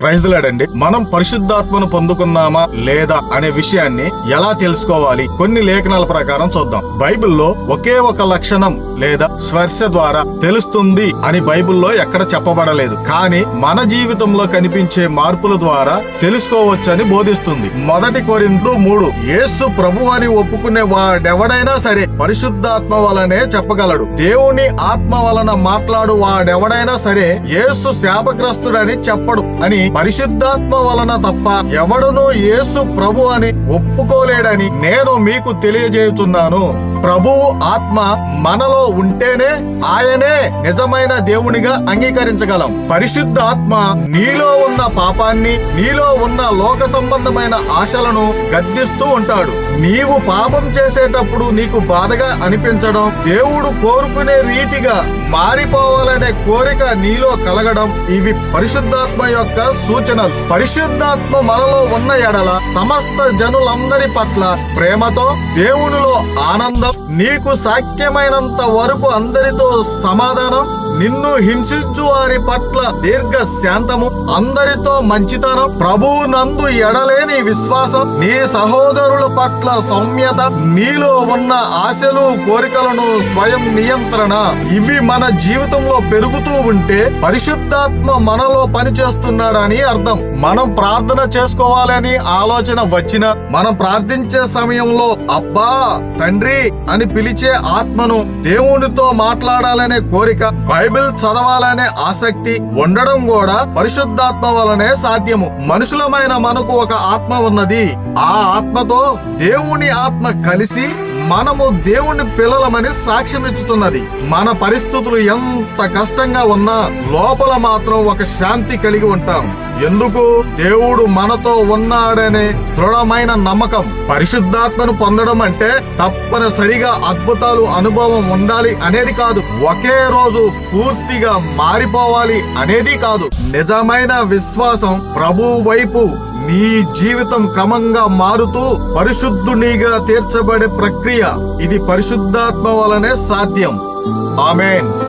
Praise the lord అండి. మనం పరిశుద్ధాత్మను పొందుకున్నామా లేదా అనే విషయాన్ని ఎలా తెలుసుకోవాలి? కొన్ని లేఖనాల ప్రకారం చూద్దాం. బైబిల్లో ఒకే ఒక లక్షణం లేదా స్పర్శ ద్వారా తెలుస్తుంది అని బైబిల్లో ఎక్కడ చెప్పబడలేదు. కానీ మన జీవితంలో కనిపించే మార్పుల ద్వారా తెలుసుకోవచ్చని బోధిస్తుంది. 1 కొరింథీ 3, యేసు ప్రభు అని ఒప్పుకునే వాడెవడైనా సరే పరిశుద్ధాత్మ వలనే చెప్పగలడు. దేవుని ఆత్మ వలన మాట్లాడు వాడెవడైనా సరే యేసు శాపగ్రస్తుడని చెప్పడు అని, పరిశుద్ధాత్మ వలన తప్ప ఎవడునూ యేసు ప్రభు అని ఒప్పుకోలేడని నేను మీకు తెలియజేయుచున్నాను. ప్రభువు ఆత్మ మనలో ఉంటేనే ఆయనే నిజమైన దేవునిగా అంగీకరించగలం. పరిశుద్ధ ఆత్మ నీలో ఉన్న పాపాన్ని, నీలో ఉన్న లోక సంబంధమైన ఆశలను గద్దిస్తూ ఉంటాడు. నీవు పాపం చేసేటప్పుడు నీకు బాధగా అనిపించడం, దేవుడు కోరుకునే రీతిగా మారిపోవాలనే కోరిక నీలో కలగడం, ఇవి పరిశుద్ధాత్మ యొక్క సూచనలు. పరిశుద్ధాత్మ మనలో ఉన్న ఎడల సమస్త జనులందరి పట్ల ప్రేమతో, దేవునిలో ఆనందం, నీకు సాధ్యమైనంత వరకు అందరితో సమాధానం, నిన్ను హింసించు వారి పట్ల దీర్ఘ శాంతము, అందరితో మంచితనం, ప్రభువు నందు ఎడలేని విశ్వాసం, నీ సహోదరుల పట్ల సౌమ్యత, నీలో ఉన్న ఆశలు కోరికలను స్వయం నియంత్రణ, ఇవి మన జీవితంలో పెరుగుతూ ఉంటే పరిశుద్ధాత్మ మనలో పనిచేస్తున్నాడని అర్థం. మనం ప్రార్థన చేసుకోవాలని ఆలోచన వచ్చినా, మనం ప్రార్థించే సమయంలో అబ్బా తండ్రి అని పిలిచే ఆత్మను, దేవునితో మాట్లాడాలనే కోరిక, బైబిల్ చదవాలనే ఆసక్తి ఉండడం కూడా పరిశుద్ధాత్మ వలనే సాధ్యము. మనుషులమైన మనకు ఒక ఆత్మ ఉన్నది. ఆ ఆత్మతో దేవుని ఆత్మ కలిసి మనము దేవుని పిల్లలమని సాక్ష్యమిచ్చుతున్నది. మన పరిస్థితులు ఎంత కష్టంగా ఉన్నా లోపల మాత్రం ఒక శాంతి కలిగి ఉంటాం. ఎందుకు? దేవుడు మనతో ఉన్నాడనే దృఢమైన నమ్మకం. పరిశుద్ధాత్మను పొందడం అంటే తప్పనిసరిగా అద్భుతాలు అనుభవం ఉండాలి అనేది కాదు. ఒకే రోజు పూర్తిగా మారిపోవాలి అనేది కాదు. నిజమైన విశ్వాసం ప్రభువు వైపు నీ జీవితం క్రమంగా మారుతూ పరిశుద్ధునిగా తీర్చబడే ప్రక్రియ. ఇది పరిశుద్ధాత్మ వలనే సాధ్యం. ఆమేన్.